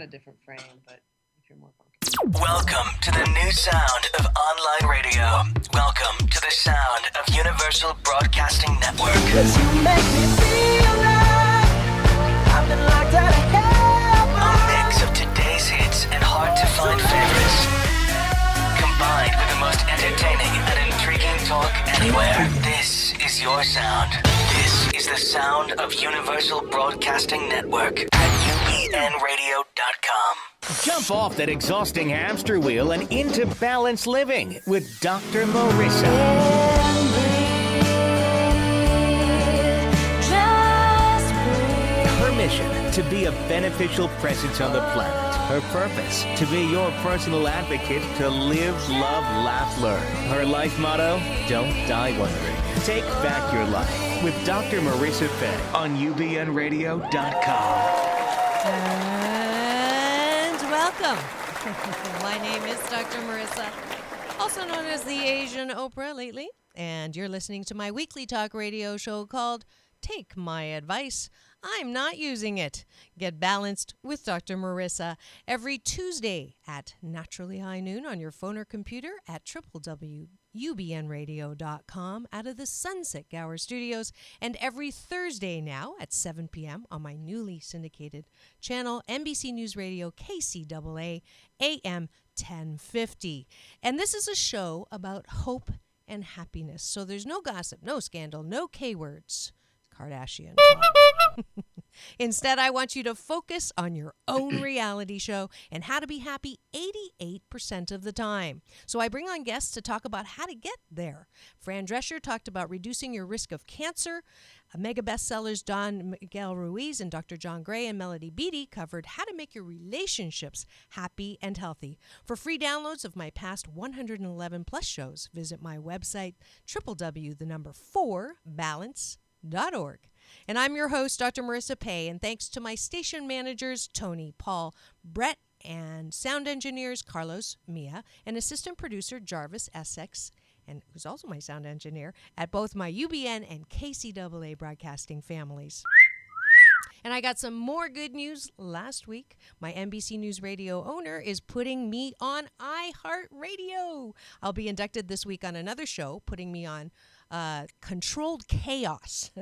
a different frame, but if you're more comfortable. Welcome to the new sound of online radio. Welcome to the sound of Universal Broadcasting Network. 'Cause you make me feel like I've been locked out of heaven. A mix of today's hits and hard-to-find favorites, combined with the most entertaining and intriguing talk anywhere. This is your sound. This is the sound of Universal Broadcasting Network at UBNradio.com. Jump off that exhausting hamster wheel and into balanced living with Dr. Marissa. Her mission, to be a beneficial presence on the planet. Her purpose, to be your personal advocate to live, love, laugh, learn. Her life motto, don't die wondering. Take back your life with Dr. Marissa Fay on UBNradio.com. And welcome. My name is Dr. Marissa, also known as the Asian Oprah lately, and you're listening to my weekly talk radio show called Take My Advice. I'm not using it. Get balanced with Dr. Marissa every Tuesday at naturally high noon on your phone or computer at www.ubnradio.com out of the Sunset Gower Studios, and every Thursday now at 7 p.m. on my newly syndicated channel, NBC News Radio KCAA AM 1050. And this is a show about hope and happiness. So there's no gossip, no scandal, no K-words. Kardashian talk. Instead, I want you to focus on your own reality show and how to be happy 88% of the time. So I bring on guests to talk about how to get there. Fran Drescher talked about reducing your risk of cancer. Mega bestsellers Don Miguel Ruiz and Dr. John Gray and Melody Beattie covered how to make your relationships happy and healthy. For free downloads of my past 111 plus shows, visit my website, www.balance.org. And I'm your host, Dr. Marissa Pay, and thanks to my station managers, Tony, Paul, Brett, and sound engineers, Carlos, Mia, and assistant producer, Jarvis Essex, and who's also my sound engineer, at both my UBN and KCAA broadcasting families. And I got some more good news last week. My NBC News Radio owner is putting me on iHeartRadio. I'll be inducted this week on another show, putting me on Controlled Chaos,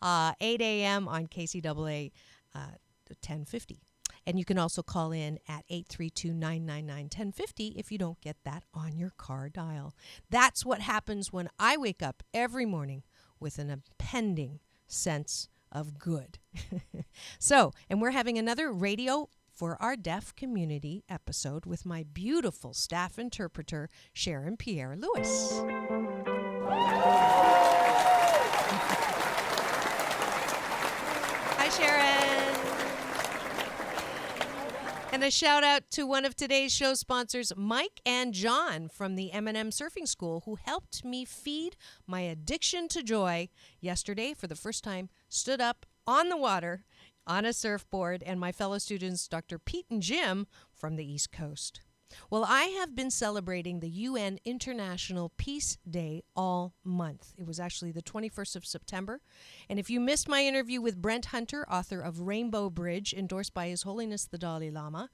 8 a.m. on KCAA 1050. And you can also call in at 832-999-1050 if you don't get that on your car dial. That's what happens when I wake up every morning with an impending sense of good. So, and we're having another Radio for Our Deaf Community episode with my beautiful staff interpreter, Sharon Pierre Lewis. Hi, Sharon. And a shout out to one of today's show sponsors, Mike and John from the M&M Surfing School, who helped me feed my addiction to joy yesterday. For the first time, stood up on the water on a surfboard, and my fellow students, Dr. Pete and Jim from the East Coast. Well, I have been celebrating the UN International Peace Day all month. It was actually the 21st of September. And if you missed my interview with Brent Hunter, author of Rainbow Bridge, endorsed by His Holiness the Dalai Lama,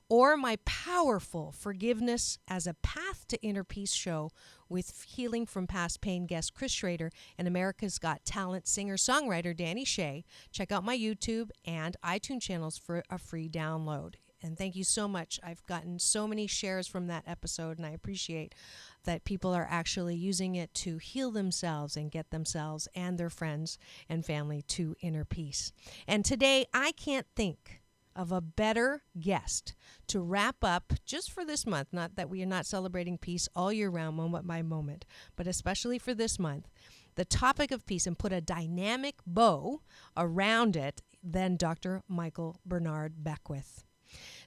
or my powerful Forgiveness as a Path to Inner Peace show with Healing from Past Pain guest Chris Schrader and America's Got Talent singer-songwriter Danny Shea, check out my YouTube and iTunes channels for a free download. And thank you so much. I've gotten so many shares from that episode, and I appreciate that people are actually using it to heal themselves and get themselves and their friends and family to inner peace. And today, I can't think of a better guest to wrap up just for this month. Not that we are not celebrating peace all year round, moment by moment, but especially for this month, the topic of peace, and put a dynamic bow around it than Dr. Michael Bernard Beckwith.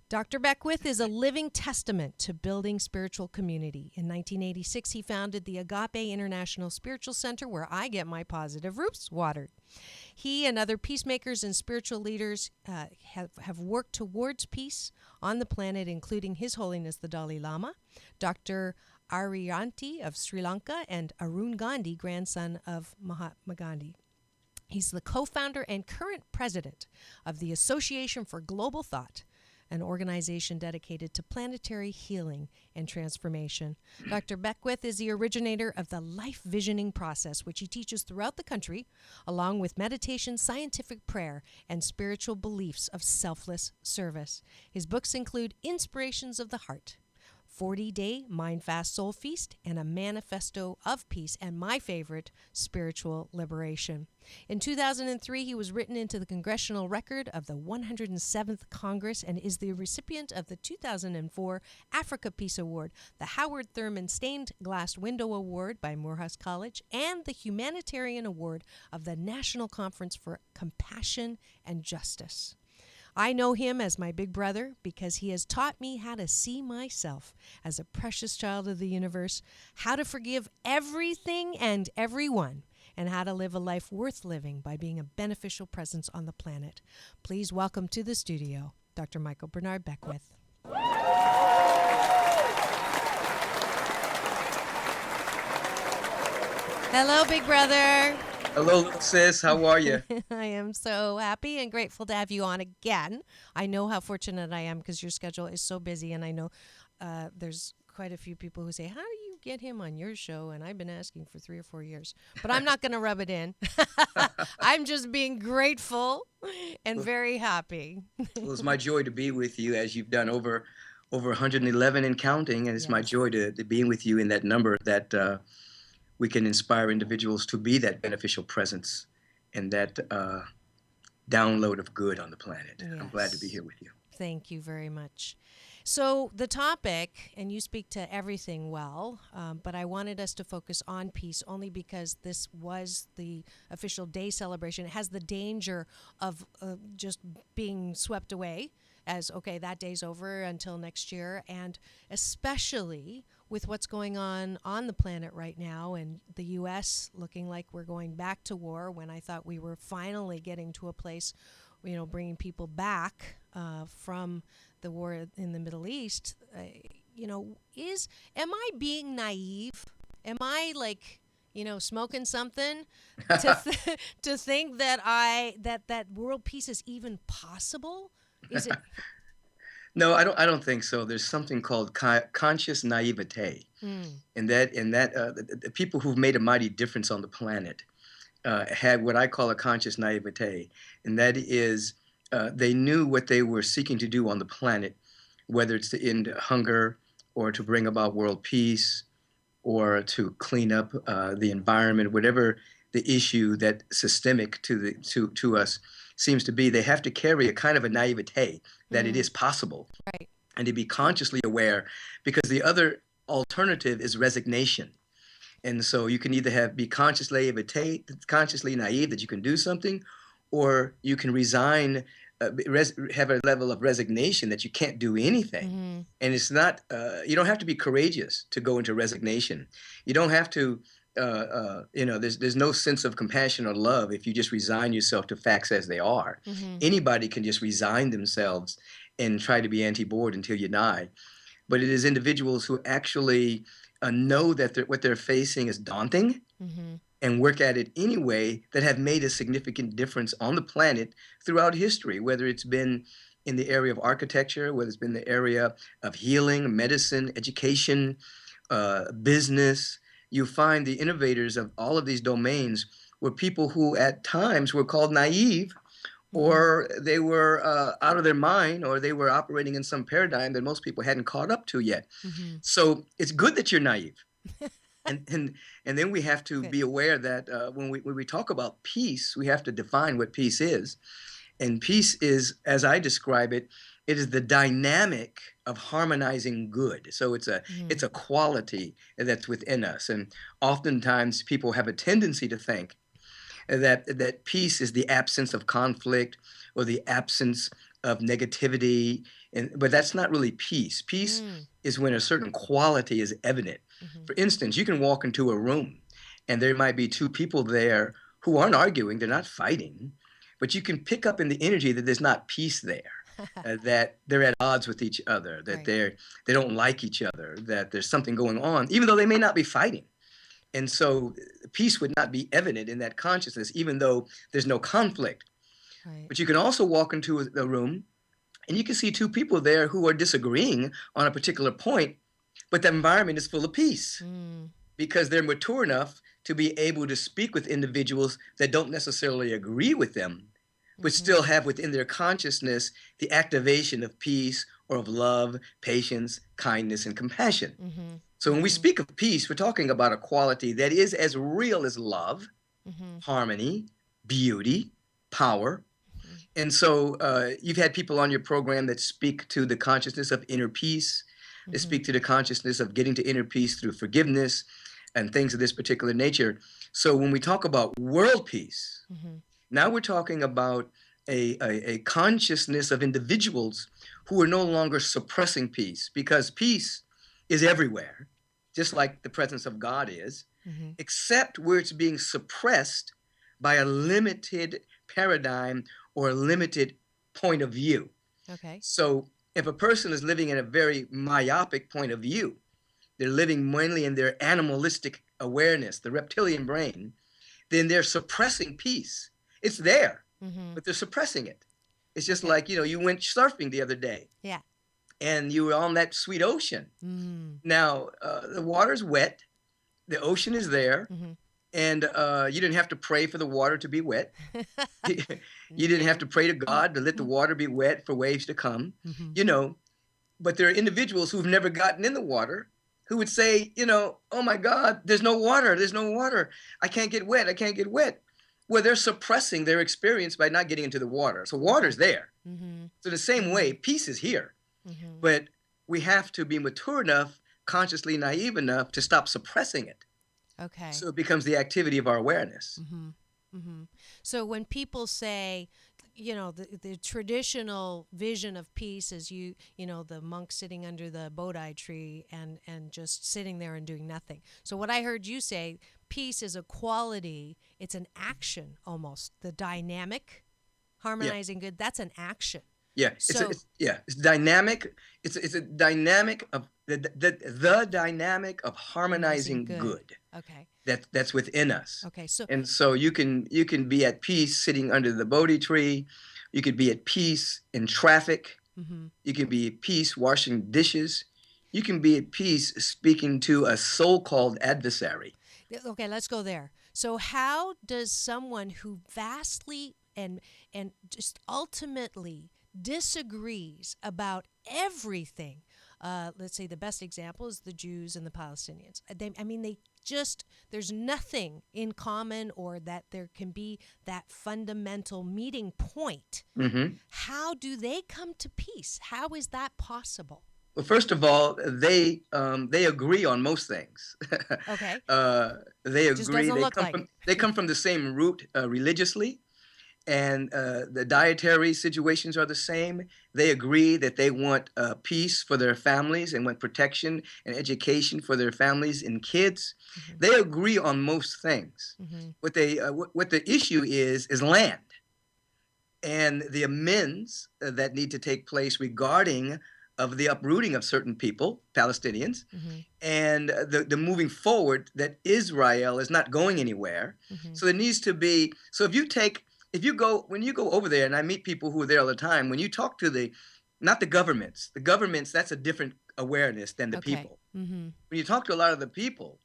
Dr. Beckwith is a living testament to building spiritual community. In 1986, he founded the Agape International Spiritual Center, where I get my positive roots watered. He and other peacemakers and spiritual leaders have worked towards peace on the planet, including His Holiness the Dalai Lama, Dr. Ariyanti of Sri Lanka, and Arun Gandhi, grandson of Mahatma Gandhi. He's the co-founder and current president of the Association for Global Thought, an organization dedicated to planetary healing and transformation. Dr. Beckwith is the originator of the life visioning process, which he teaches throughout the country, along with meditation, scientific prayer, and spiritual beliefs of selfless service. His books include Inspirations of the Heart, 40-Day Mind Fast Soul Feast, and A Manifesto of Peace, and my favorite, Spiritual Liberation. In 2003, he was written into the Congressional Record of the 107th Congress and is the recipient of the 2004 Africa Peace Award, the Howard Thurman Stained Glass Window Award by Morehouse College, and the Humanitarian Award of the National Conference for Compassion and Justice. I know him as my big brother because he has taught me how to see myself as a precious child of the universe, how to forgive everything and everyone, and how to live a life worth living by being a beneficial presence on the planet. Please welcome to the studio, Dr. Michael Bernard Beckwith. Hello, big brother. Hello, sis. How are you? I am so happy and grateful to have you on again. I know how fortunate I am because your schedule is so busy, and I know there's quite a few people who say, how do you get him on your show? And I've been asking for 3 or 4 years. But I'm not going to rub it in. I'm just being grateful and very happy. Well, it's my joy to be with you as you've done over 111 and counting, and it's my joy to be with you in that number that we can inspire individuals to be that beneficial presence and that download of good on the planet. Yes. I'm glad to be here with you. Thank you very much. So the topic, and you speak to everything well, but I wanted us to focus on peace only because this was the official day celebration. It has the danger of just being swept away as, okay, that day's over until next year, and especially with what's going on the planet right now and the U.S. looking like we're going back to war when I thought we were finally getting to a place, bringing people back from the war in the Middle East, am I being naive? Am I smoking something to think that world peace is even possible? Is it? No, I don't think so. There's something called conscious naivete, and that the people who've made a mighty difference on the planet had what I call a conscious naivete, and that is they knew what they were seeking to do on the planet, whether it's to end hunger or to bring about world peace or to clean up the environment, whatever the issue that systemic to us seems to be. They have to carry a kind of a naivete that it is possible, right, and to be consciously aware, because the other alternative is resignation. And so you can either be consciously naive that you can do something, or you can resign, have a level of resignation that you can't do anything. Mm-hmm. And it's not, you don't have to be courageous to go into resignation. You don't have to, there's no sense of compassion or love if you just resign yourself to facts as they are. Mm-hmm. Anybody can just resign themselves and try to be anti-board until you die. But it is individuals who actually know that what they're facing is daunting, mm-hmm, and work at it anyway, that have made a significant difference on the planet throughout history, whether it's been in the area of architecture, whether it's been the area of healing, medicine, education, business. You find the innovators of all of these domains were people who at times were called naive, or they were out of their mind, or they were operating in some paradigm that most people hadn't caught up to yet. mm-hmm. So it's good that you're naive. And then we have to be aware that when we talk about peace, we have to define what peace is. And peace is, as I describe it, it is the dynamic of harmonizing good. So it's a quality that's within us. And oftentimes people have a tendency to think that peace is the absence of conflict or the absence of negativity, but that's not really peace. Peace is when a certain quality is evident. Mm-hmm. For instance, you can walk into a room and there might be two people there who aren't arguing, they're not fighting, but you can pick up in the energy that there's not peace there, that they're at odds with each other, that right, they don't like each other, that there's something going on, even though they may not be fighting. And so peace would not be evident in that consciousness, even though there's no conflict. right. But you can also walk into a room And you can see two people there who are disagreeing on a particular point, but the environment is full of peace because they're mature enough to be able to speak with individuals that don't necessarily agree with them, but still have within their consciousness the activation of peace or of love, patience, kindness, and compassion. So when we speak of peace, we're talking about a quality that is as real as love, harmony, beauty, power. And so you've had people on your program that speak to the consciousness of inner peace, that speak to the consciousness of getting to inner peace through forgiveness and things of this particular nature. So when we talk about world peace, now we're talking about a consciousness of individuals who are no longer suppressing peace, because peace is everywhere, just like the presence of God is, except where it's being suppressed by a limited paradigm or a limited point of view. Okay. So if a person is living in a very myopic point of view, they're living mainly in their animalistic awareness, the reptilian brain, then they're suppressing peace. It's there, but they're suppressing it. It's just like, you went surfing the other day. Yeah. And you were on that sweet ocean. Now, the water's wet, the ocean is there, and you didn't have to pray for the water to be wet. You didn't have to pray to God to let the water be wet for waves to come, But there are individuals who've never gotten in the water who would say, oh my God, there's no water. I can't get wet. Well, they're suppressing their experience by not getting into the water. So water's there. So the same way, peace is here. But we have to be mature enough, consciously naive enough to stop suppressing it. Okay. So it becomes the activity of our awareness. So when people say, the traditional vision of peace is the monk sitting under the Bodhi tree and just sitting there and doing nothing. So what I heard you say, peace is a quality, it's an action almost. The dynamic, harmonizing good, that's an action. Yeah, it's dynamic. It's a dynamic of the dynamic of harmonizing good. Okay. That's within us. Okay. So you can be at peace sitting under the Bodhi tree. You could be at peace in traffic. You can be at peace washing dishes. You can be at peace speaking to a so-called adversary. Okay, let's go there. So how does someone who vastly and just ultimately disagrees about everything, let's say the best example is the Jews and the Palestinians. There's nothing in common, or that there can be that fundamental meeting point. How do they come to peace? How is that possible? Well, first of all, they agree on most things. Okay. They agree. Just doesn't look like it. They come from the same root religiously. And the dietary situations are the same. They agree that they want peace for their families and want protection and education for their families and kids. They agree on most things. What the issue is land, and the amends that need to take place regarding of the uprooting of certain people, Palestinians, and the moving forward that Israel is not going anywhere. So there needs to be. So when you go over there, and I meet people who are there all the time, when you talk to not the governments, that's a different awareness than the people. When you talk to a lot of the people,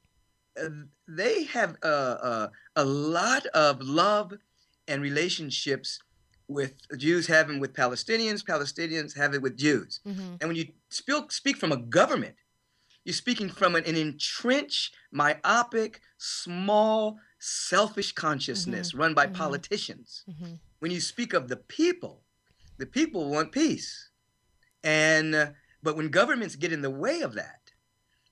they have a lot of love and relationships with Jews having with Palestinians, Palestinians have it with Jews. And when you speak from a government, you're speaking from an entrenched, myopic, small, selfish consciousness run by politicians. When you speak of the people want peace. But when governments get in the way of that,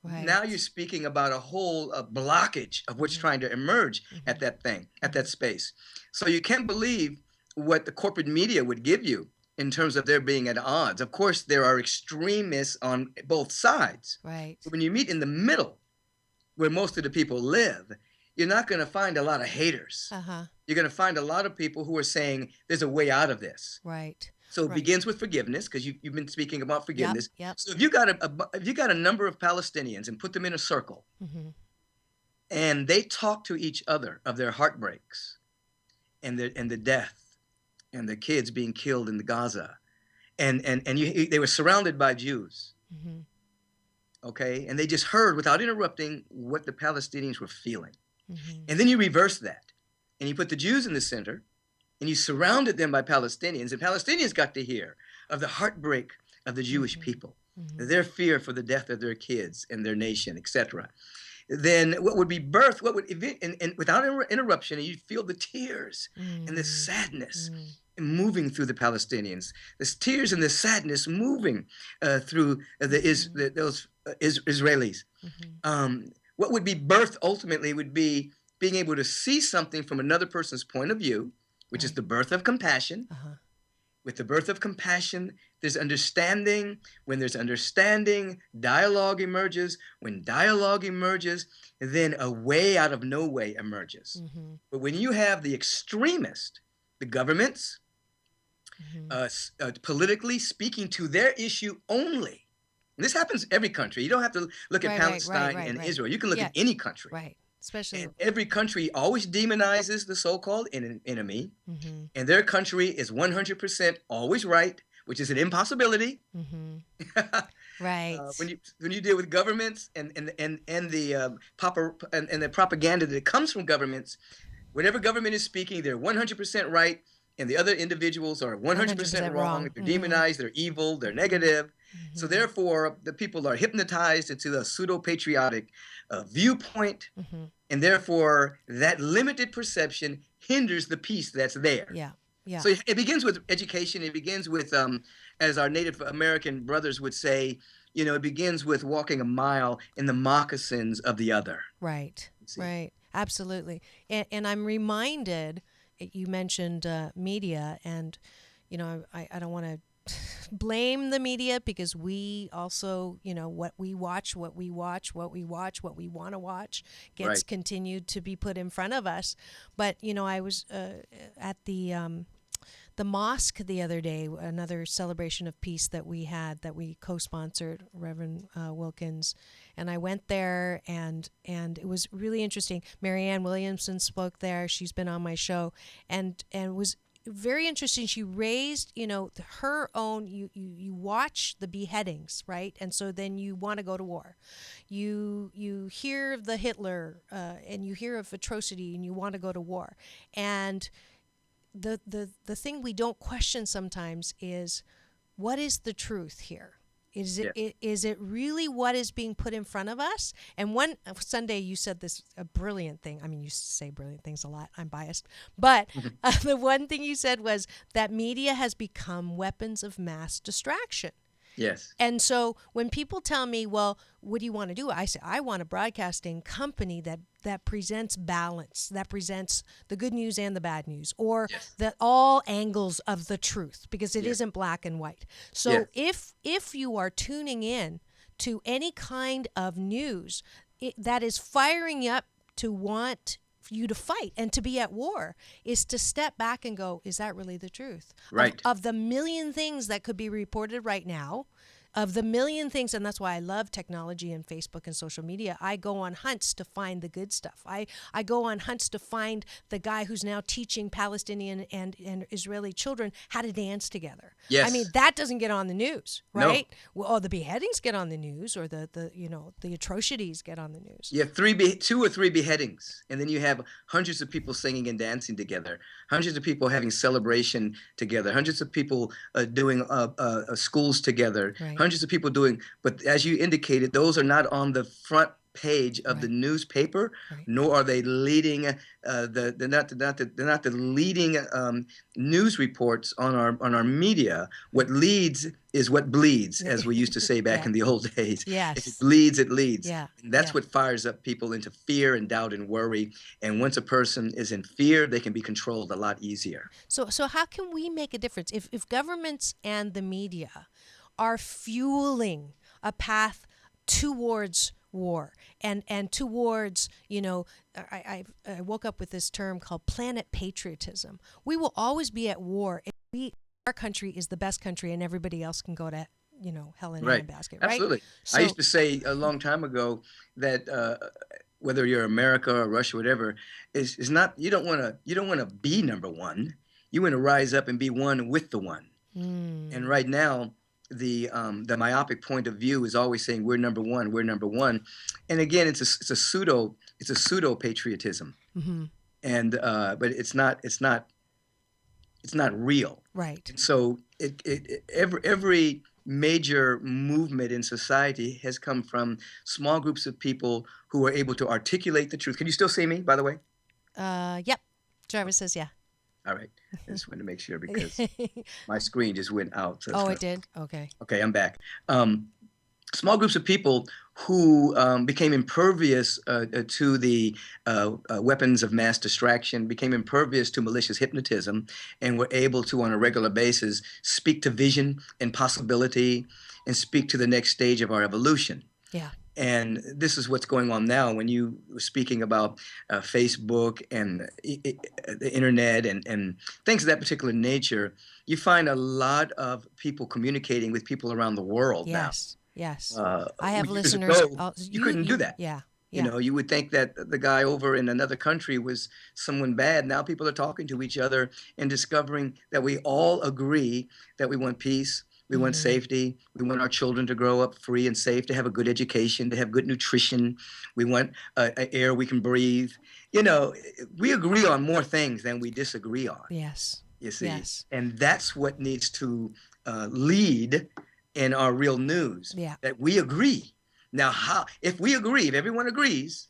now you're speaking about a whole blockage of what's trying to emerge at that space. So you can't believe what the corporate media would give you in terms of their being at odds. Of course, there are extremists on both sides. Right. But when you meet in the middle, where most of the people live, you're not going to find a lot of haters. You're going to find a lot of people who are saying there's a way out of this. Right. So it begins with forgiveness, because you've been speaking about forgiveness. Yep. So if you got a number of Palestinians and put them in a circle, and they talk to each other of their heartbreaks and the death and the kids being killed in the Gaza they were surrounded by Jews. Mm-hmm. Okay, and they just heard without interrupting what the Palestinians were feeling. Mm-hmm. And then you reverse that, and you put the Jews in the center, and you surrounded them by Palestinians, and Palestinians got to hear of the heartbreak of the Jewish people, their fear for the death of their kids and their nation, etc. Then what would be birthed, and without interruption, and you'd feel the tears and the sadness moving through the Palestinians, the tears and the sadness moving through those Israelis. What would be birthed ultimately would be being able to see something from another person's point of view, which is the birth of compassion. With the birth of compassion, there's understanding. When there's understanding, dialogue emerges. When dialogue emerges, then a way out of no way emerges. But when you have the extremist, the governments, politically speaking to their issue only, and this happens in every country. You don't have to look at Palestine and Israel. You can look at any country. Right. Especially. And every country always demonizes the so-called enemy, and their country is 100% always right, which is an impossibility. Right. When you deal with governments and the propaganda that comes from governments, whenever government is speaking, they're 100% right, and the other individuals are 100% wrong. They're demonized. They're evil. They're negative. So therefore, the people are hypnotized into a pseudo-patriotic viewpoint, and therefore that limited perception hinders the peace that's there. Yeah. So it begins with education. It begins with, as our Native American brothers would say, it begins with walking a mile in the moccasins of the other. Right. Right. Absolutely. And I'm reminded, you mentioned media, and I don't want to blame the media, because we also, what we want to watch gets continued to be put in front of us. But I was at the mosque the other day, another celebration of peace that we had, that we co-sponsored, Reverend Wilkins, and I went there, and it was really interesting. Marianne Williamson spoke there. She's been on my show, and it was very interesting. She raised, her own, you watch the beheadings, right? And so then you want to go to war. You hear of the Hitler, and you hear of atrocity, and you want to go to war. And the thing we don't question sometimes is, what is the truth here? Is it really what is being put in front of us? And one Sunday you said a brilliant thing. I mean, you say brilliant things a lot. I'm biased. But the one thing you said was that media has become weapons of mass distraction. Yes. And so when people tell me, well, what do you want to do? I say, I want a broadcasting company that presents balance, that presents the good news and the bad news, or all angles of the truth, because it isn't black and white. So if you are tuning in to any kind of news that is firing you up to want you to fight and to be at war, is to step back and go, is that really the truth? Right. Of the million things that could be reported right now, of the million things, and that's why I love technology and Facebook and social media, I go on hunts to find the good stuff. I go on hunts to find the guy who's now teaching Palestinian and Israeli children how to dance together. Yes. I mean, that doesn't get on the news, right? No. Well, the beheadings get on the news, or the atrocities get on the news. You have 2 or 3 beheadings, and then you have hundreds of people singing and dancing together, hundreds of people having celebration together, hundreds of people doing schools together, hundreds of people doing, but as you indicated, those are not on the front page of the newspaper, nor are they leading they're not the leading news reports on our media. What leads is what bleeds, as we used to say back in the old days. Yes. If it bleeds, it leads. Yeah. And that's what fires up people into fear and doubt and worry. And once a person is in fear, they can be controlled a lot easier. So how can we make a difference if governments and the media are fueling a path towards war and towards, I woke up with this term called planet patriotism. We will always be at war if our country is the best country and everybody else can go to, hell in a handbasket, right? Absolutely. So, I used to say a long time ago that whether you're America or Russia, whatever, is not, you don't want to be number one. You want to rise up and be one with the one. And And right now, the myopic point of view is always saying we're number one, we're number one, and again, it's a pseudo patriotism, and but it's not real. Right. So every major movement in society has come from small groups of people who are able to articulate the truth. Can you still see me, by the way? Yep. Jarvis says yeah. All right. I just wanted to make sure because my screen just went out. So Oh, it did? Okay. Okay, I'm back. Small groups of people who became impervious to the weapons of mass distraction, became impervious to malicious hypnotism, and were able to, on a regular basis, speak to vision and possibility and speak to the next stage of our evolution. Yeah. And this is what's going on now when you were speaking about Facebook and the internet and things of that particular nature. You find a lot of people communicating with people around the world now. Yes. I have Years listeners. ago, you couldn't do that. Yeah. You know, you would think that the guy over in another country was someone bad. Now people are talking to each other and discovering that we all agree that we want peace. We want safety. We want our children to grow up free and safe, to have a good education, to have good nutrition. We want air we can breathe. You know, we agree on more things than we disagree on. Yes. You see? Yes. And that's what needs to lead in our real news. Yeah. That we agree. Now, if we agree, if everyone agrees,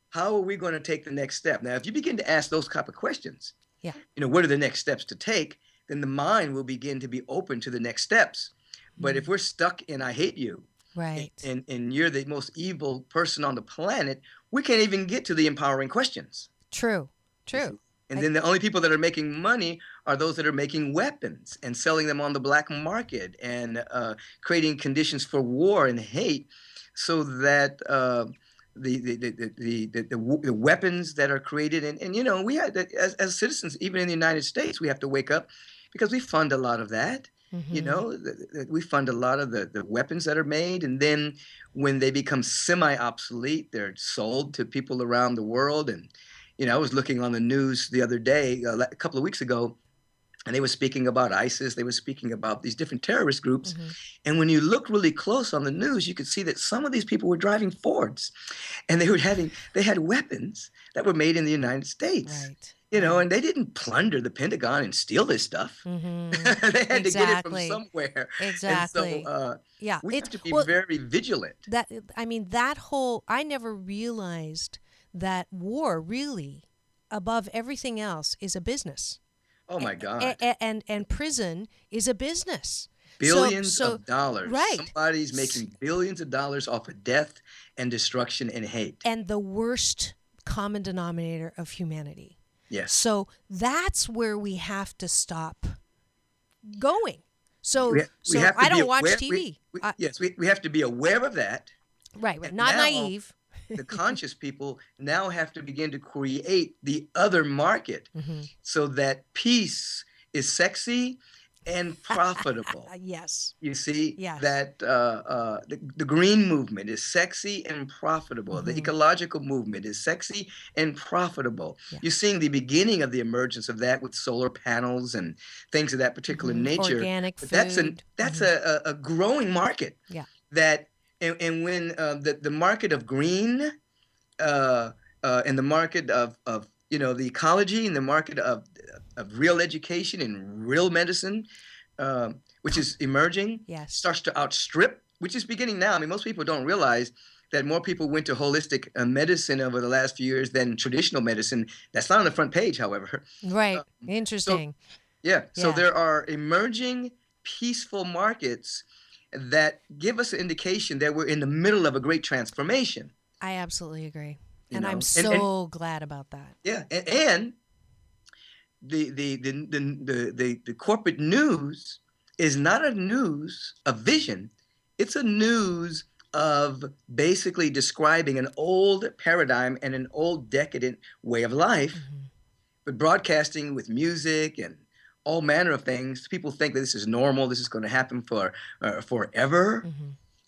how are we going to take the next step? Now, if you begin to ask those type of questions, you know, what are the next steps to take? Then the mind will begin to be open to the next steps. But if we're stuck in I hate you, right, and you're the most evil person on the planet, we can't even get to the empowering questions. True. And then the only people that are making money are those that are making weapons and selling them on the black market and creating conditions for war and hate, so that the weapons that are created and you know, we had as citizens, even in the United States, we have to wake up. Because we fund a lot of that, you know, we fund a lot of the weapons that are made. And then when they become semi-obsolete, they're sold to people around the world. And, you know, I was looking on the news the other day, a couple of weeks ago, and they were speaking about ISIS. They were speaking about these different terrorist groups. And when you look really close on the news, you could see that some of these people were driving Fords. And they had weapons that were made in the United States. Right. You know, and they didn't plunder the Pentagon and steal this stuff. They had to get it from somewhere. Exactly. And so, yeah, we have to be very vigilant. I never realized that war really, above everything else, is a business. Oh my God. And prison is a business. Billions of dollars. Right. Somebody's making billions of dollars off of death and destruction and hate. And the worst common denominator of humanity. Yes. So that's where we have to stop going. So I don't watch TV. We have to be aware of that. Right. Not naive. The conscious people now have to begin to create the other market so that peace is sexy and profitable. Yes. You see, yes. That the green movement is sexy and profitable. The ecological movement is sexy and profitable. Yeah. You're seeing the beginning of the emergence of that with solar panels and things of that particular nature. Organic food. That's a growing market. Yeah. That and when the market of green and the market of you know, the ecology and the market of real education and real medicine, which is emerging, starts to outstrip, which is beginning now. I mean, most people don't realize that more people went to holistic medicine over the last few years than traditional medicine. That's not on the front page, however. Right. Interesting. So there are emerging peaceful markets that give us an indication that we're in the middle of a great transformation. I absolutely agree. And I'm so glad about that. Yeah, and the corporate news is not a news of vision. It's a news of basically describing an old paradigm and an old decadent way of life, but broadcasting with music and all manner of things. People think that this is normal. This is going to happen for forever.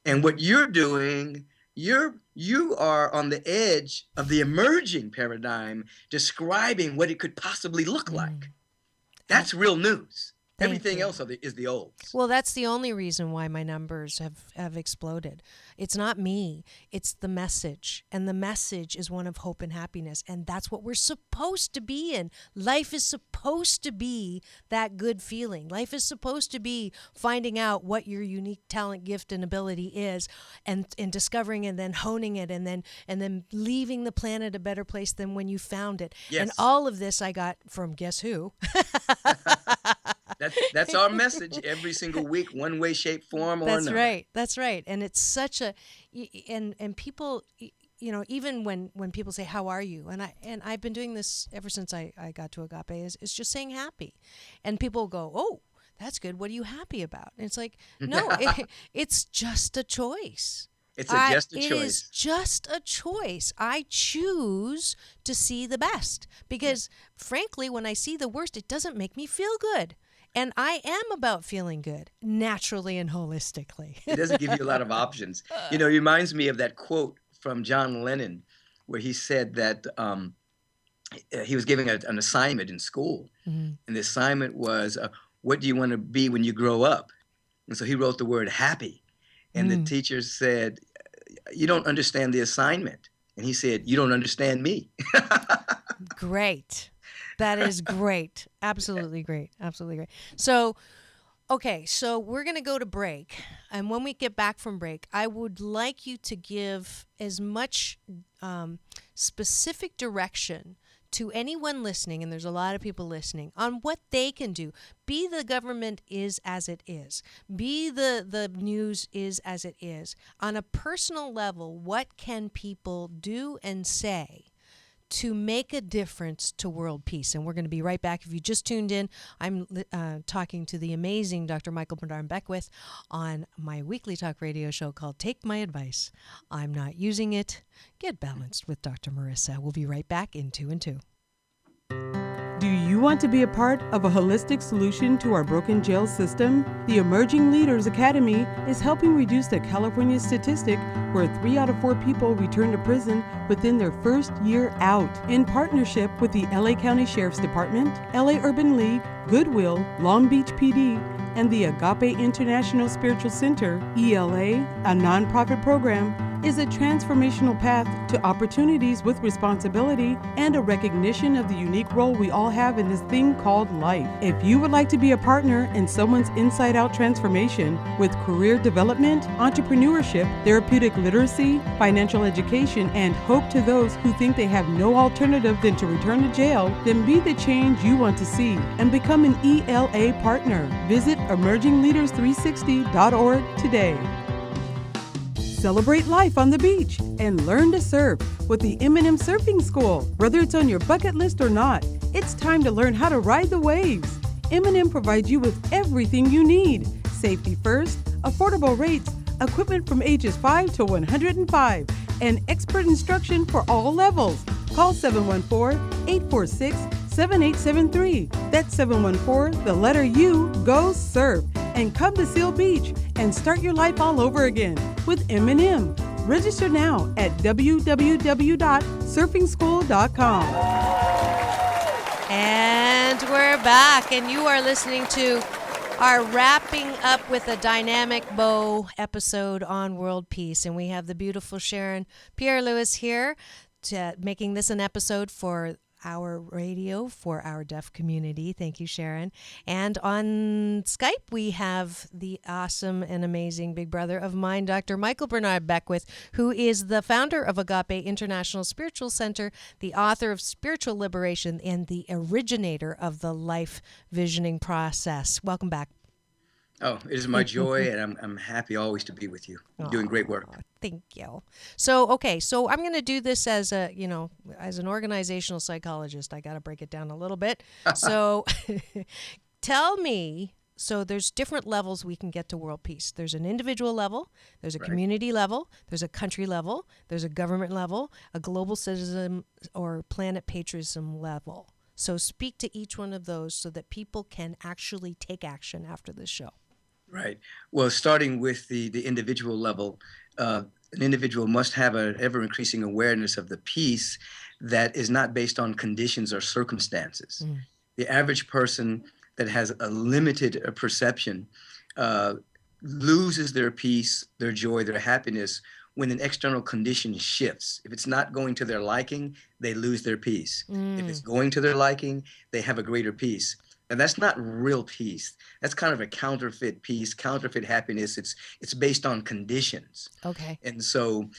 And what you're doing, you are on the edge of the emerging paradigm, describing what it could possibly look like. That's real news. Everything you. else is the olds. Well, that's the only reason why my numbers have exploded. It's not me. It's the message. And the message is one of hope and happiness. And that's what we're supposed to be in. Life is supposed to be that good feeling. Life is supposed to be finding out what your unique talent, gift, and ability is, and discovering and then honing it, and then leaving the planet a better place than when you found it. Yes. And all of this I got from guess who? That's our message every single week, one way, shape, form, or another. That's right. And it's such a, and people, even when people say, how are you? And I've been doing this ever since I got to Agape, is just saying happy. And people go, oh, that's good. What are you happy about? And it's like, no, it's just a choice. It's just a choice. It is just a choice. I choose to see the best because, frankly, when I see the worst, it doesn't make me feel good. And I am about feeling good, naturally and holistically. It doesn't give you a lot of options. It reminds me of that quote from John Lennon, where he said that he was giving an assignment in school. Mm-hmm. And the assignment was, what do you want to be when you grow up? And so he wrote the word happy. And the teacher said, you don't understand the assignment. And he said, you don't understand me. Great. That is great. Absolutely great. Absolutely great. So, okay, so we're going to go to break. And when we get back from break, I would like you to give as much specific direction to anyone listening, and there's a lot of people listening, on what they can do. Be the government is as it is. Be the news is as it is. On a personal level, what can people do and say to make a difference to world peace? And we're going to be right back. If you just tuned in, I'm talking to the amazing Dr. Michael Bernard Beckwith on my weekly talk radio show called Take My Advice. I'm not using it. Get balanced with Dr. Marissa. We'll be right back in 2 and 2. Do you want to be a part of a holistic solution to our broken jail system? The Emerging Leaders Academy is helping reduce the California statistic where 3 out of 4 people return to prison within their first year out. In partnership with the LA County Sheriff's Department, LA Urban League, Goodwill, Long Beach PD, and the Agape International Spiritual Center, ELA, a nonprofit program, is a transformational path to opportunities with responsibility and a recognition of the unique role we all have in this thing called life. If you would like to be a partner in someone's inside-out transformation with career development, entrepreneurship, therapeutic literacy, financial education, and hope to those who think they have no alternative than to return to jail, then be the change you want to see and become an ELA partner. Visit emergingleaders360.org today. Celebrate life on the beach and learn to surf with the M&M Surfing School. Whether it's on your bucket list or not, it's time to learn how to ride the waves. M&M provides you with everything you need. Safety first, affordable rates, equipment from ages 5 to 105, and expert instruction for all levels. Call 714-846-7873. That's 714, the letter U, go surf. And come to Seal Beach and start your life all over again with M&M. Register now at www.surfingschool.com. And we're back, and you are listening to our Wrapping Up with a Dynamic Bow episode on world peace. And we have the beautiful Sharon Pierre-Louis here making this an episode for our radio, for our deaf community. Thank you, Sharon. And on Skype, we have the awesome and amazing big brother of mine, Dr. Michael Bernard Beckwith, who is the founder of Agape International Spiritual Center, the author of Spiritual Liberation, and the originator of the life visioning process. Welcome back. Oh, it is my joy, and I'm happy always to be with you. You're doing great work. Thank you. So I'm going to do this as as an organizational psychologist. I got to break it down a little bit. So tell me, so there's different levels we can get to world peace. There's an individual level, there's a community level, there's a country level, there's a government level, a global citizen or planet patriotism level. So speak to each one of those so that people can actually take action after this show. Right. Well, starting with the individual level, an individual must have an ever-increasing awareness of the peace that is not based on conditions or circumstances. The average person that has a limited perception loses their peace, their joy, their happiness when an external condition shifts. If it's not going to their liking, they lose their peace. If it's going to their liking, they have a greater peace. And that's not real peace. That's kind of a counterfeit peace, counterfeit happiness. It's based on conditions. Okay. And so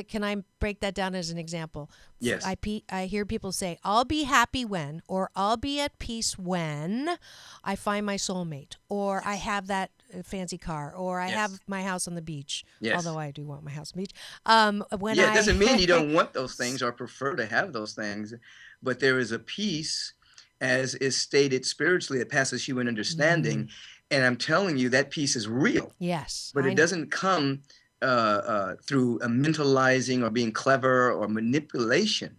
can I break that down as an example? Yes. I hear people say, I'll be happy when, or I'll be at peace when I find my soulmate, or I have that fancy car, or I have my house on the beach. Yes. Although I do want my house on the beach. It doesn't mean you don't want those things or prefer to have those things, but there is a peace, as is stated spiritually, that passes human understanding. And I'm telling you, that peace is real. Yes. But it doesn't come through a mentalizing or being clever or manipulation.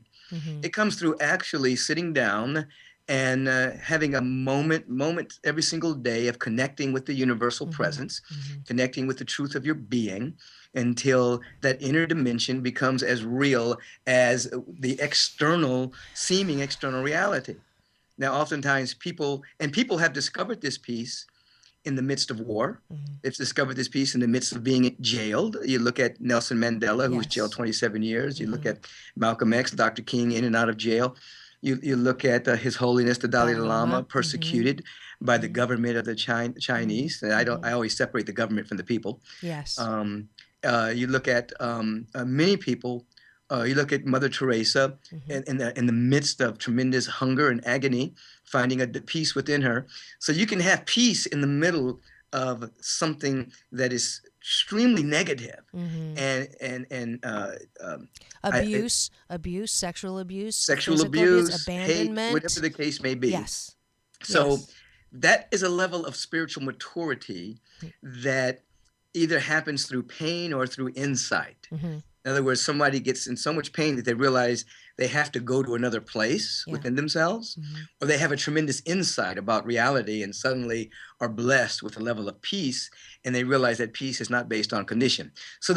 It comes through actually sitting down and having a moment every single day of connecting with the universal presence, connecting with the truth of your being, until that inner dimension becomes as real as the seeming external reality. Now, oftentimes people have discovered this peace in the midst of war. They've discovered this peace in the midst of being jailed. You look at Nelson Mandela, who was jailed 27 years. You look at Malcolm X, Dr. King, in and out of jail. You look at His Holiness, the Dalai Lama, persecuted by the government of the Chinese. And I always separate the government from the people. Yes. You look at many people. You look at Mother Teresa in the midst of tremendous hunger and agony, finding a peace within her. So you can have peace in the middle of something that is extremely negative, and abuse, sexual abuse, abandonment, hate, whatever the case may be. Yes. So that is a level of spiritual maturity that either happens through pain or through insight. In other words, somebody gets in so much pain that they realize they have to go to another place within themselves, or they have a tremendous insight about reality and suddenly are blessed with a level of peace, and they realize that peace is not based on condition. So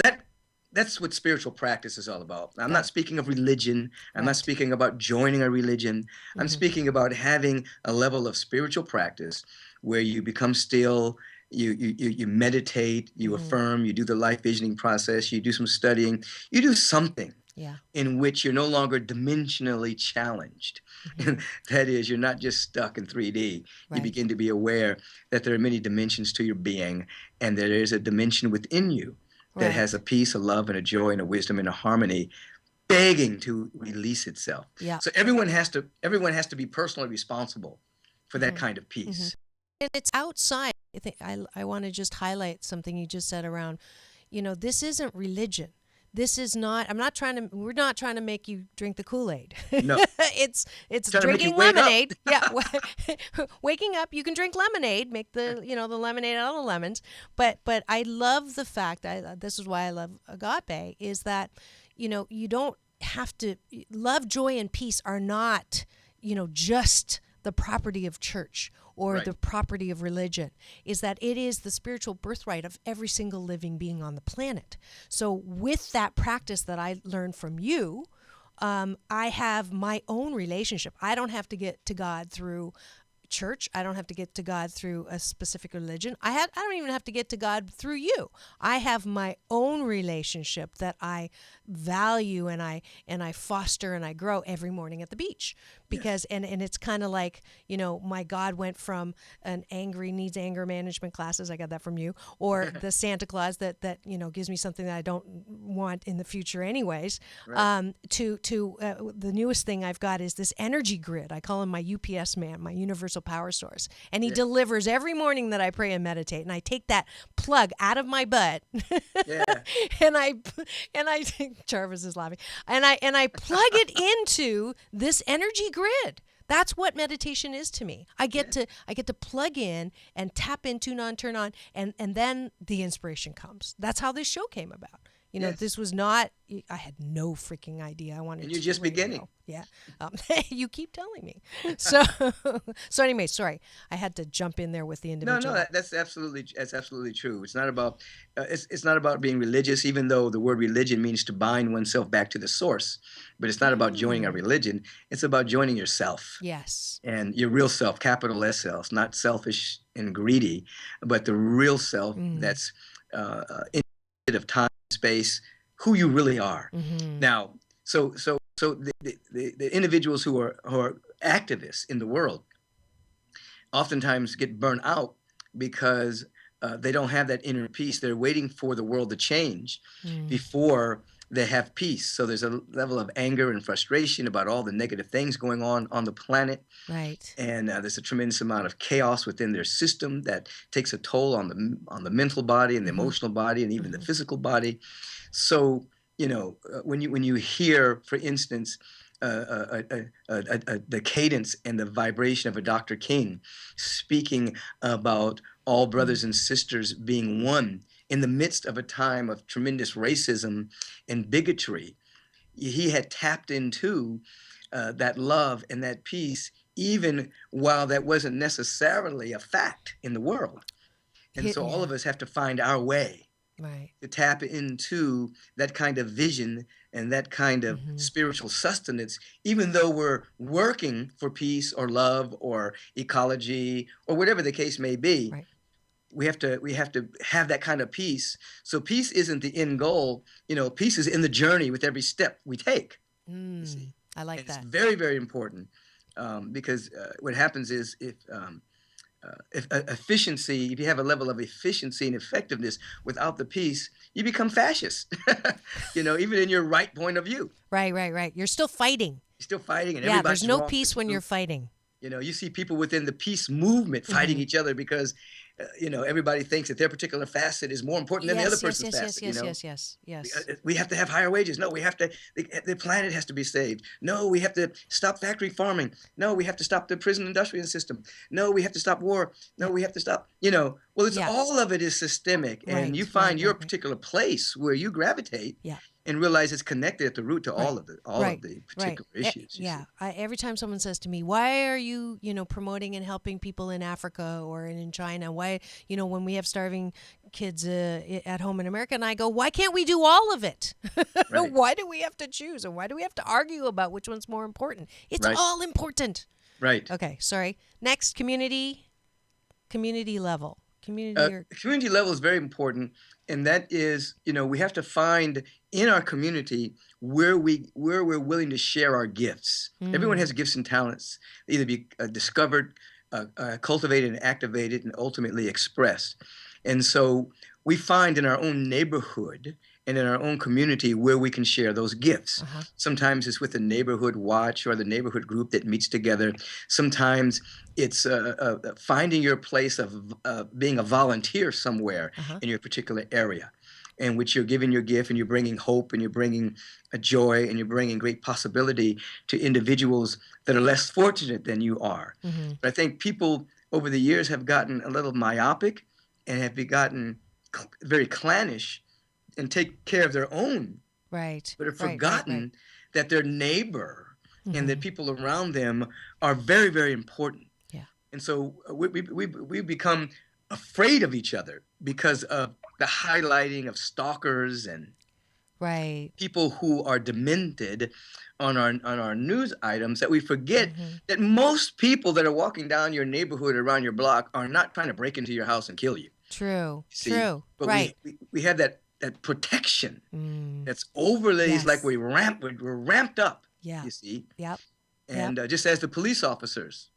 that's what spiritual practice is all about. I'm not speaking of religion. I'm not speaking about joining a religion. I'm speaking about having a level of spiritual practice where you become still, you meditate, you affirm, you do the life visioning process, you do some studying, you do something in which you're no longer dimensionally challenged. That is, you're not just stuck in 3D. You begin to be aware that there are many dimensions to your being, and that there is a dimension within you that has a peace, a love, and a joy, and a wisdom, and a harmony begging to release itself. So everyone has to be personally responsible for that kind of peace. And it's outside. I want to just highlight something you just said around, this isn't religion. This is not, we're not trying to make you drink the Kool-Aid. No. it's drinking lemonade. Waking up, you can drink lemonade, make the lemonade out of the lemons. But I love the fact, this is why I love Agape, is that, you don't have to, love, joy, and peace are not, just the property of church or the property of religion, is that it is the spiritual birthright of every single living being on the planet. So with that practice that I learned from you, I have my own relationship. I don't have to get to God through church. I don't have to get to God through a specific religion. I don't even have to get to God through you. I have my own relationship that I value and I foster and I grow every morning at the beach. Because and it's kind of like, my God went from an needs anger management classes, I got that from you, or the Santa Claus that gives me something that I don't want in the future anyways, to the newest thing I've got is this energy grid. I call him my UPS man, my universal power source. And he delivers every morning that I pray and meditate. And I take that plug out of my butt. and I Jarvis is laughing. And I plug it into this energy grid. That's what meditation is to me. I get to plug in and tap in, tune on, turn on, and then the inspiration comes. That's how this show came about. You know, this was not, I had no freaking idea. I wanted and to you're just radio. beginning. Yeah. You keep telling me. So, so anyway, sorry. I had to jump in there with the individual. No, that's absolutely true. It's not about it's not about being religious, even though the word religion means to bind oneself back to the source. But it's not about joining a religion. It's about joining yourself. Yes. And your real self, capital S self, not selfish and greedy, but the real self that's independent of time, space, who you really are. Now, so the individuals who are activists in the world oftentimes get burnt out because they don't have that inner peace. They're waiting for the world to change before they have peace. So there's a level of anger and frustration about all the negative things going on the planet. Right. And there's a tremendous amount of chaos within their system that takes a toll on the mental body and the emotional body and even the physical body. So, you know, when you hear, for instance, the cadence and the vibration of a Dr. King speaking about all brothers and sisters being one in the midst of a time of tremendous racism and bigotry, he had tapped into that love and that peace, even while that wasn't necessarily a fact in the world. And so all of us have to find our way to tap into that kind of vision and that kind of spiritual sustenance, even though we're working for peace or love or ecology or whatever the case may be. Right. We have to have that kind of peace. So peace isn't the end goal. You know, peace is in the journey with every step we take. You see? I like and that. It's very, very important because what happens is if efficiency, if you have a level of efficiency and effectiveness without the peace, you become fascist. You know, even in your right point of view. Right. You're still fighting. You're still fighting, and yeah, everybody's there's no wrong. peace when you're fighting. You know, you see people within the peace movement fighting each other because, you know, everybody thinks that their particular facet is more important than the other person's facet. Yes. We have to have higher wages. No, we have to. The planet has to be saved. No, we have to stop factory farming. No, we have to stop the prison industrial system. No, we have to stop war. No, we have to stop. You know, well, it's all of it is systemic, and you find your particular place where you gravitate. Yeah. And realize it's connected at the root to all of the particular issues. Every time someone says to me, "Why are you, promoting and helping people in Africa or in China? Why, when we have starving kids at home in America?" And I go, "Why can't we do all of it? Right. Why do we have to choose, and why do we have to argue about which one's more important? It's all important." Right. Okay. Sorry. Next, community level. Community level is very important, and that is, we have to find in our community where we're willing to share our gifts. Everyone has gifts and talents, either be discovered, cultivated, and activated, and ultimately expressed. And so we find in our own neighborhood and in our own community where we can share those gifts. Sometimes it's with the neighborhood watch or the neighborhood group that meets together. Sometimes it's finding your place of being a volunteer somewhere in your particular area, in which you're giving your gift and you're bringing hope and you're bringing a joy and you're bringing great possibility to individuals that are less fortunate than you are. But I think people over the years have gotten a little myopic and have gotten very clannish and take care of their own, but have forgotten that their neighbor and the people around them are very, very important. Yeah. And so we become afraid of each other because of the highlighting of stalkers and people who are demented on our news items, that we forget that most people that are walking down your neighborhood around your block are not trying to break into your house and kill you. True. But we have that protection that's overlays like we're ramped up. Yeah. You see. Yep. And just as the police officers,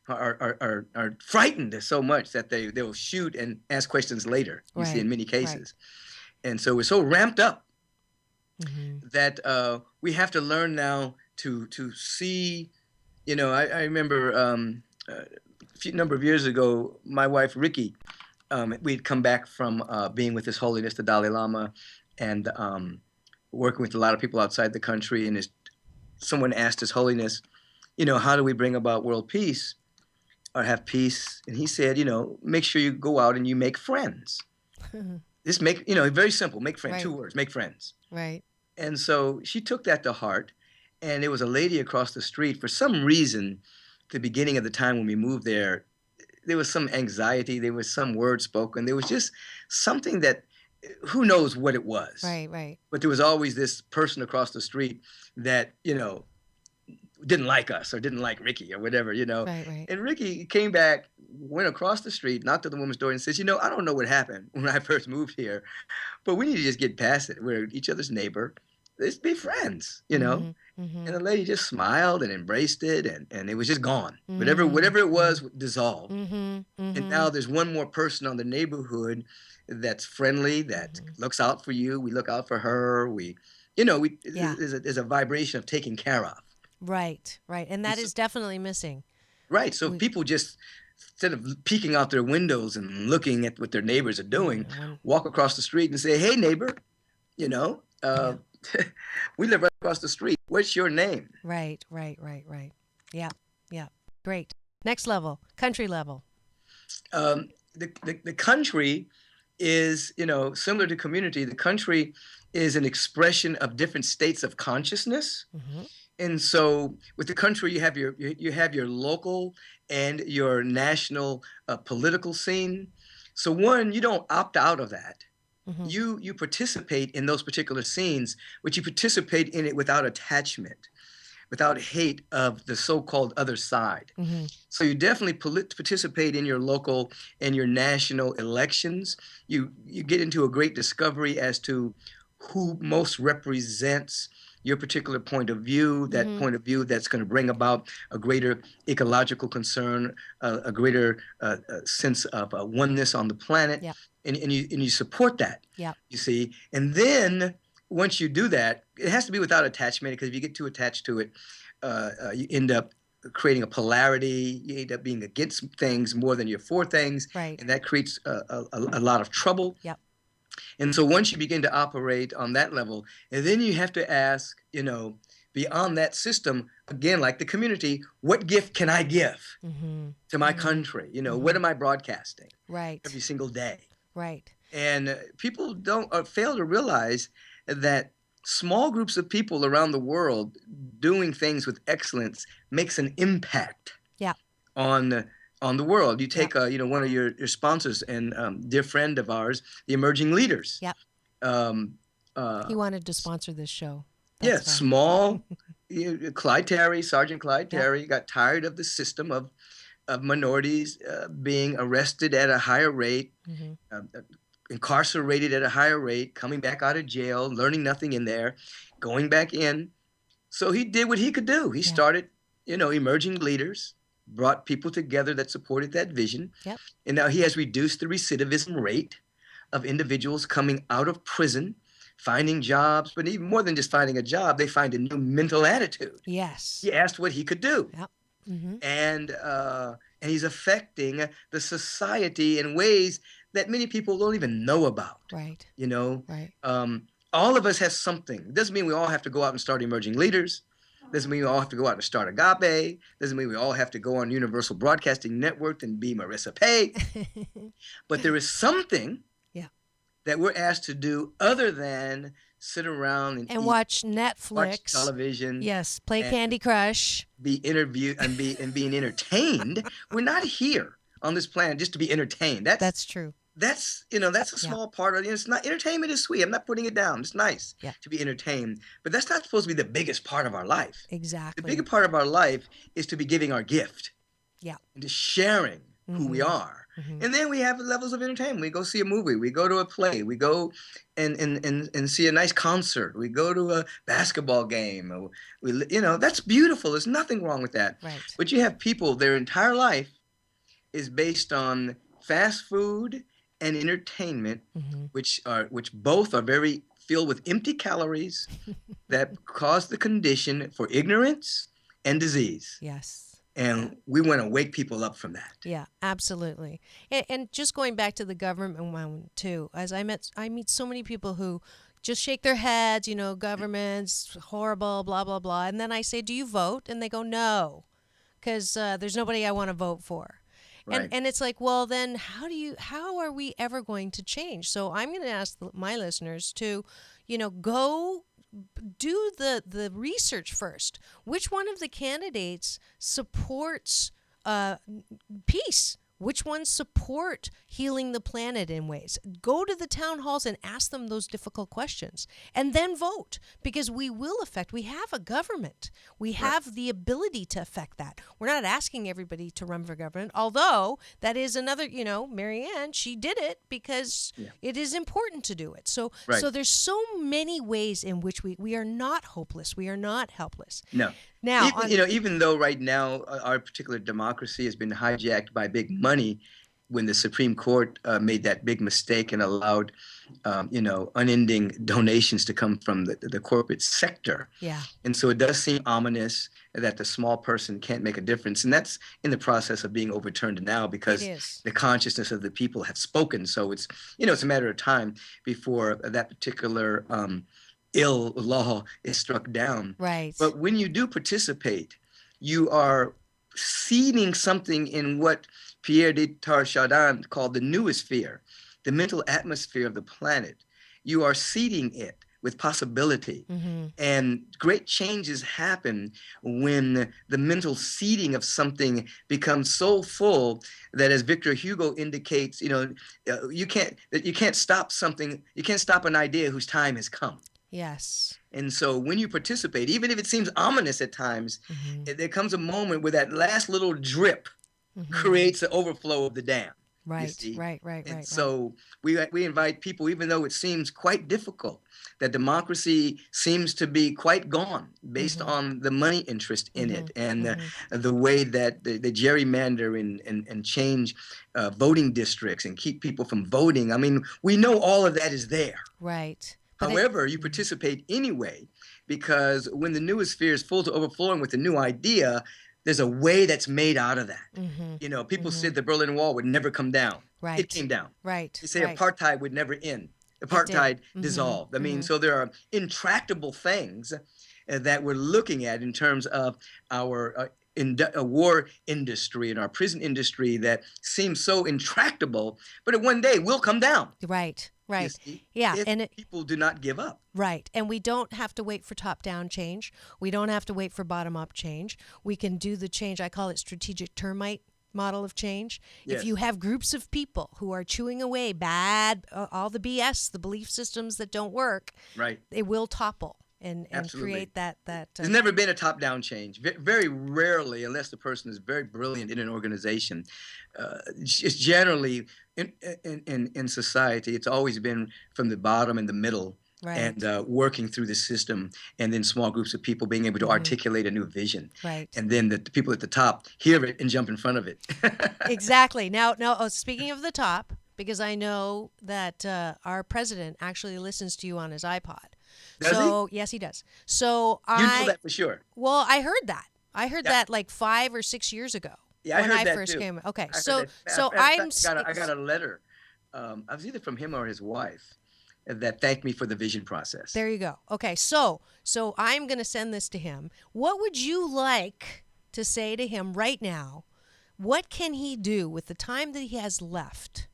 are frightened so much that they will shoot and ask questions later. You see, in many cases. And so we're so ramped up that we have to learn now to see. I remember a number of years ago, my wife Ricky. We'd come back from being with His Holiness the Dalai Lama and working with a lot of people outside the country. And someone asked His Holiness, how do we bring about world peace or have peace? And he said, make sure you go out and you make friends. Just make, very simple. Make friends. Right. 2 words. Make friends. Right. And so she took that to heart. And there was a lady across the street. For some reason, the beginning of the time when we moved there was some anxiety. There was some word spoken. There was just something that, who knows what it was. Right. But there was always this person across the street that, didn't like us or didn't like Ricky or whatever, Right. And Ricky came back, went across the street, knocked at the woman's door and says, I don't know what happened when I first moved here, but we need to just get past it. We're each other's neighbor. Let's be friends, And the lady just smiled and embraced it, and it was just gone. Whatever it was dissolved. And now there's one more person on the neighborhood that's friendly, that looks out for you. We look out for her. There's a vibration of taking care of. Right. And that is definitely missing. Right. So people just, instead of peeking out their windows and looking at what their neighbors are doing, walk across the street and say, hey, neighbor, we live right across the street. What's your name? Right. Yeah. Great. Next level, country level. The country is, similar to community. The country is an expression of different states of consciousness. And so with the country, you have your local and your national political scene. So one, you don't opt out of that. You participate in those particular scenes, but you participate in it without attachment, without hate of the so-called other side. So you definitely participate in your local and your national elections. You get into a great discovery as to who most represents your particular point of view, that point of view that's going to bring about a greater ecological concern, a greater sense of oneness on the planet, and you support that, you see. And then once you do that, it has to be without attachment, because if you get too attached to it, you end up creating a polarity. You end up being against things more than you're for things, and that creates a lot of trouble. And so once you begin to operate on that level, and then you have to ask, beyond that system, again, like the community, what gift can I give to my country? What am I broadcasting every single day? And people don't fail to realize that small groups of people around the world doing things with excellence makes an impact on the world. You take one of your sponsors and dear friend of ours, the Emerging Leaders. He wanted to sponsor this show. That's fine. Small. Clyde Terry, Sergeant Clyde Terry, got tired of the system of minorities being arrested at a higher rate, incarcerated at a higher rate, coming back out of jail, learning nothing in there, going back in. So he did what he could do. He started, Emerging Leaders, brought people together that supported that vision. And now he has reduced the recidivism rate of individuals coming out of prison, finding jobs, but even more than just finding a job, they find a new mental attitude. He asked what he could do. And he's affecting the society in ways that many people don't even know about. All of us have something. It doesn't mean we all have to go out and start Emerging Leaders. Doesn't mean we all have to go out and start Agape. Doesn't mean we all have to go on Universal Broadcasting Network and be Marissa Pay. But there is something that we're asked to do other than sit around and eat, watch Netflix, watch television. Play Candy Crush, be interviewed and being entertained. We're not here on this planet just to be entertained. That's true. That's a small part of it. It's not, entertainment is sweet. I'm not putting it down. It's nice to be entertained, but that's not supposed to be the biggest part of our life. The bigger part of our life is to be giving our gift. And to sharing who we are. And then we have levels of entertainment. We go see a movie. We go to a play. We go and see a nice concert. We go to a basketball game. That's beautiful. There's nothing wrong with that. But you have people, their entire life is based on fast food and entertainment, which both are very filled with empty calories that cause the condition for ignorance and disease. And we want to wake people up from that. Absolutely. And just going back to the government one too, as I meet so many people who just shake their heads, government's horrible, blah, blah, blah. And then I say, do you vote? And they go, no, because there's nobody I want to vote for. Right. And it's like, well, then how are we ever going to change? So I'm going to ask my listeners to, go do the research first. Which one of the candidates supports peace? Which ones support healing the planet in ways? Go to the town halls and ask them those difficult questions and then vote, because we will affect. We have a government. We have the ability to affect that. We're not asking everybody to run for government, although that is another, Marianne, she did it because it is important to do it. So there's so many ways in which we are not hopeless. We are not helpless. No. Now, even though right now our particular democracy has been hijacked by big money, when the Supreme Court made that big mistake and allowed, unending donations to come from the corporate sector. Yeah. And so it does seem ominous that the small person can't make a difference. And that's in the process of being overturned now, because the consciousness of the people have spoken. So it's, it's a matter of time before that particular ill law is struck down. Right. But when you do participate, you are seeding something in what Pierre de Chardin called the noosphere, the mental atmosphere of the planet. You are seeding it with possibility. Mm-hmm. And great changes happen when the mental seeding of something becomes so full that, as Victor Hugo indicates, you can't stop something, you can't stop an idea whose time has come. Yes. And so when you participate, even if it seems ominous at times, there comes a moment where that last little drip creates the overflow of the dam. Right. So we invite people, even though it seems quite difficult, that democracy seems to be quite gone based on the money interest in it, and the way that they gerrymander and change voting districts and keep people from voting. I mean, we know all of that is there. Right. However, you participate anyway, because when the noosphere is full to overflowing with a new idea, there's a way that's made out of that. People said the Berlin Wall would never come down. Right. It came down. Right. They say apartheid would never end. Apartheid dissolved. I mean, so there are intractable things that we're looking at in terms of our war industry and our prison industry that seems so intractable, but it one day will come down. Right. If people do not give up. Right. And we don't have to wait for top-down change. We don't have to wait for bottom-up change. We can do the change. I call it strategic termite model of change. Yes. If you have groups of people who are chewing away all the BS, the belief systems that don't work, they will topple and create that. There's never been a top-down change. Very rarely, unless the person is very brilliant in an organization. It's generally in society, it's always been from the bottom and the middle, and working through the system, and then small groups of people being able to articulate a new vision. Right. And then the people at the top hear it and jump in front of it. Exactly. Now, speaking of the top, because I know that our president actually listens to you on his iPod. Does he? Yes, he does. So you know that for sure. Well, I heard that. I heard that like 5 or 6 years ago. Yeah, I when heard I that first too. came. Okay, I so I got a letter. I was either from him or his wife that thanked me for the vision process. There you go. Okay, so I'm going to send this to him. What would you like to say to him right now? What can he do with the time that he has left,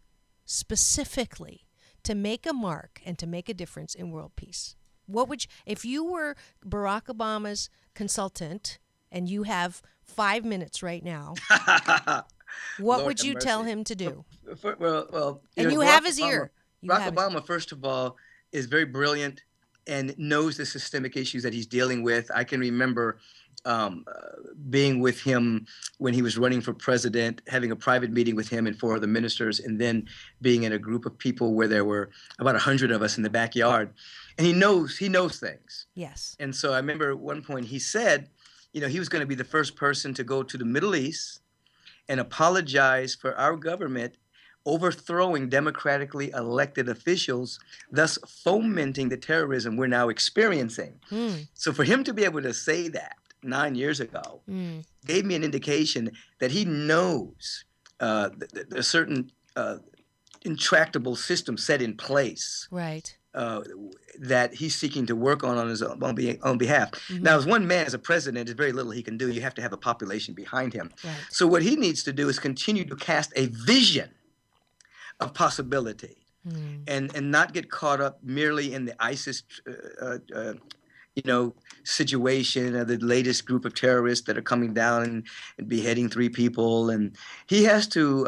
specifically, to make a mark and to make a difference in world peace? What would if you were Barack Obama's consultant and you have 5 minutes right now? What Lord would you have tell mercy. him to do? Well, and you have his ear. Barack Obama, first of all, is very brilliant and knows the systemic issues that he's dealing with. I can remember being with him when he was running for president, having a private meeting with him and 4 other ministers, and then being in a group of people where there were about 100 of us in the backyard. And he knows things. Yes. And so I remember at one point he said, he was going to be the first person to go to the Middle East and apologize for our government overthrowing democratically elected officials, thus fomenting the terrorism we're now experiencing. So for him to be able to say that 9 years ago gave me an indication that he knows a certain intractable system set in place. Right. that he's seeking to work on his own behalf. Now, as one man, as a president, there's very little he can do. You have to have a population behind him. Right. So what he needs to do is continue to cast a vision of possibility and not get caught up merely in the ISIS situation of the latest group of terrorists that are coming down and beheading 3 people. And he has to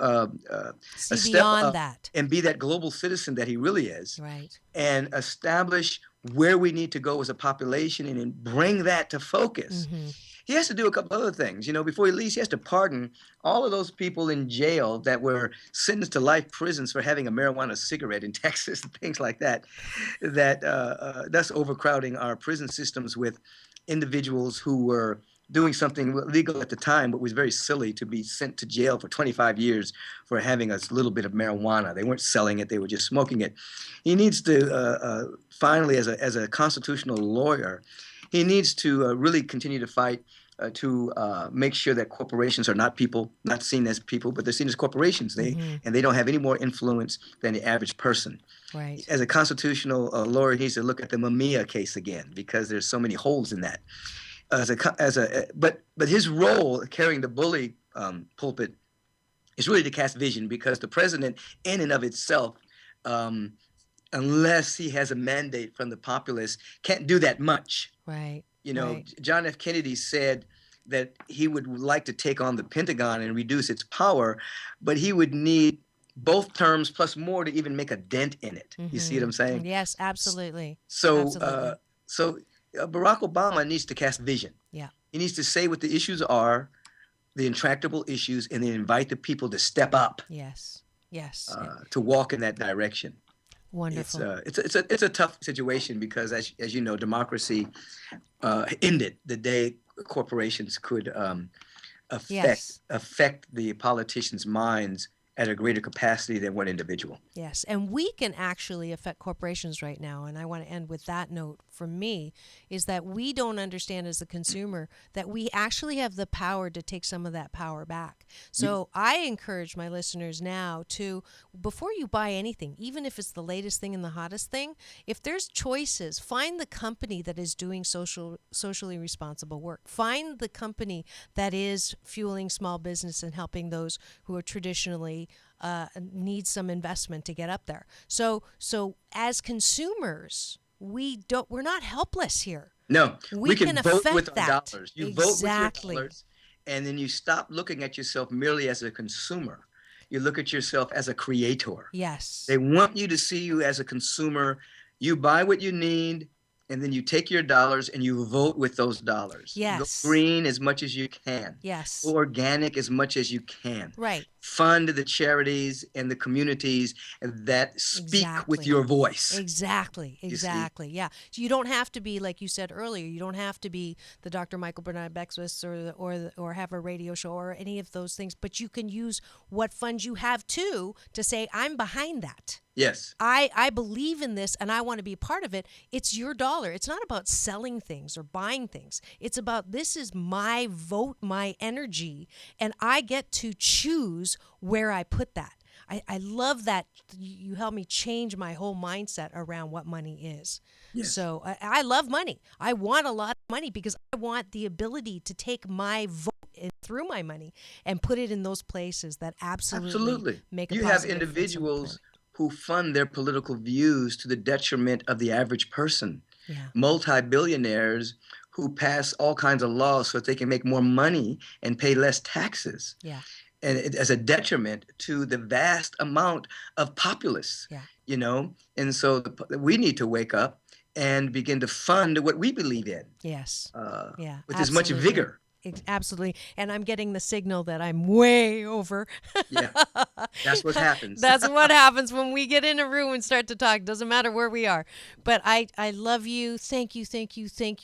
see step beyond up that and be that global citizen that he really is. Right. And establish where we need to go as a population and then bring that to focus. He has to do a couple other things. Before he leaves, he has to pardon all of those people in jail that were sentenced to life prisons for having a marijuana cigarette in Texas and things like that. That's overcrowding our prison systems with individuals who were doing something legal at the time, but was very silly to be sent to jail for 25 years for having a little bit of marijuana. They weren't selling it; they were just smoking it. He needs to finally, as a constitutional lawyer, he needs to really continue to fight to make sure that corporations are not seen as people, but they're seen as corporations. And they don't have any more influence than the average person. Right. As a constitutional lawyer, he needs to look at the Mamiya case again because there's so many holes in that. But his role carrying the bully pulpit is really to cast vision, because the president, in and of itself, unless he has a mandate from the populace, can't do that much. Right. Right. John F. Kennedy said that he would like to take on the Pentagon and reduce its power, but he would need both terms plus more to even make a dent in it. You see what I'm saying? Yes, absolutely. So Barack Obama needs to cast vision. Yeah. He needs to say what the issues are, the intractable issues, and then invite the people to step up. Yes. To walk in that direction. Wonderful. It's a tough situation because, as you know, democracy ended the day corporations could affect the politicians' minds at a greater capacity than one individual. Yes, and we can actually affect corporations right now, and I want to end with that note from me, is that we don't understand as a consumer that we actually have the power to take some of that power back. So I encourage my listeners now to, before you buy anything, even if it's the latest thing and the hottest thing, if there's choices, find the company that is doing socially responsible work. Find the company that is fueling small business and helping those who are traditionally need some investment to get up there. So as consumers, we're not helpless here. No, we can vote affect with our that. dollars. You Exactly. vote with your dollars, and then you stop looking at yourself merely as a consumer. You look at yourself as a creator. Yes. They want you to see you as a consumer. You buy what you need, and then you take your dollars and you vote with those dollars. Yes. Go green as much as you can. Yes. Go organic as much as you can. Right. Fund the charities and the communities that speak with your voice. Exactly. Yeah. So you don't have to be, like you said earlier, you don't have to be the Dr. Michael Bernard Beckwith or have a radio show or any of those things, but you can use what funds you have to say, I'm behind that. Yes. I believe in this and I want to be a part of it. It's your dollar. It's not about selling things or buying things. It's about, this is my vote, my energy, and I get to choose where I put that. I love that you helped me change my whole mindset around what money is. Yes. So I love money. I want a lot of money because I want the ability to take my vote through my money and put it in those places that absolutely make a you have individuals who fund their political views to the detriment of the average person. Yeah. Multi-billionaires who pass all kinds of laws so that they can make more money and pay less taxes. Yeah. And as a detriment to the vast amount of populace, And so we need to wake up and begin to fund what we believe in. Yes. With as much vigor. Absolutely. And I'm getting the signal that I'm way over. Yeah. That's what happens. That's what happens when we get in a room and start to talk. Doesn't matter where we are. But I love you. Thank you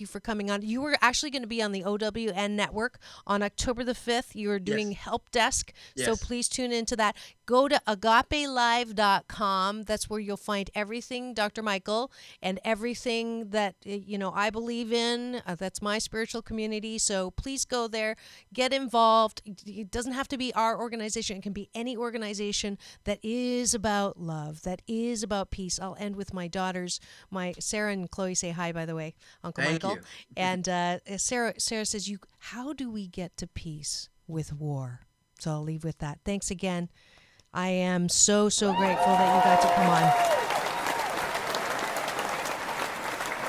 for coming on. You were actually going to be on the OWN network on October the 5th. You were doing Help Desk. Yes. So please tune into that. Go to agapelive.com. That's where you'll find everything, Dr. Michael, and everything that I believe in. That's my spiritual community. So please please go there, get involved. It doesn't have to be our organization. It can be any organization that is about love, that is about peace. I'll end with my daughters. My Sarah and Chloe say hi, by the way, Uncle Thank Michael. you. And Sarah says, how do we get to peace with war? So I'll leave with that. Thanks again. I am so grateful that you got to come on.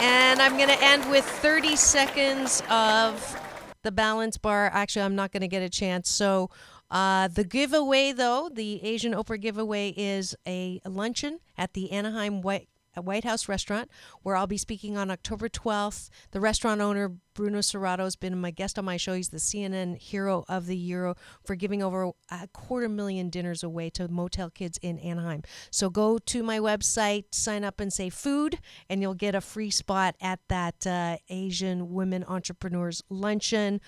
And I'm going to end with 30 seconds of the balance bar. Actually, I'm not going to get a chance. So the giveaway, though, the Asian Oprah giveaway is a luncheon at the Anaheim White House restaurant, where I'll be speaking on October 12th. The restaurant owner, Bruno Serrato, has been my guest on my show. He's the CNN Hero of the Year for giving over 250,000 dinners away to motel kids in Anaheim. So go to my website, sign up and say food, and you'll get a free spot at that Asian Women Entrepreneurs Luncheon.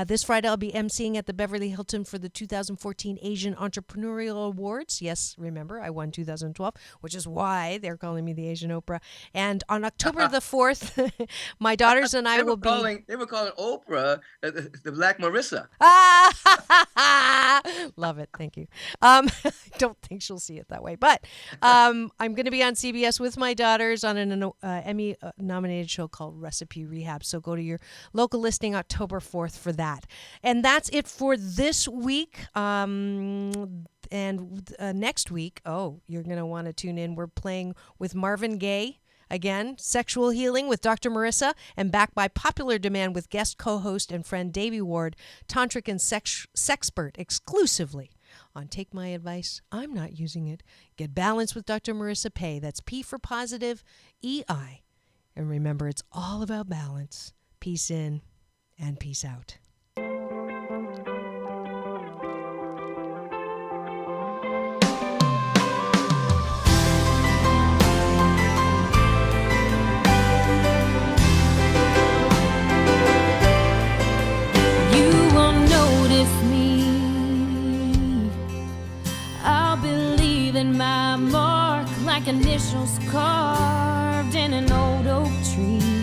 This Friday, I'll be emceeing at the Beverly Hilton for the 2014 Asian Entrepreneurial Awards. Yes, remember, I won 2012, which is why they're calling me the Asian Oprah. And on October the 4th, my daughters and I will be... They were calling Oprah the Black Marissa. Love it. Thank you. I don't think she'll see it that way. But I'm going to be on CBS with my daughters on an Emmy-nominated show called Recipe Rehab. So go to your local listing October 4th for that. And that's it for this week. And next week, you're going to want to tune in. We're playing with Marvin Gaye. Again, Sexual Healing with Dr. Marissa, and back by popular demand with guest co-host and friend Davey Ward, tantric and sexpert exclusively on Take My Advice. I'm not using it. Get Balance with Dr. Marissa Pay. That's P for positive, EI. And remember, it's all about balance. Peace in and peace out. My mark like initials carved in an old oak tree.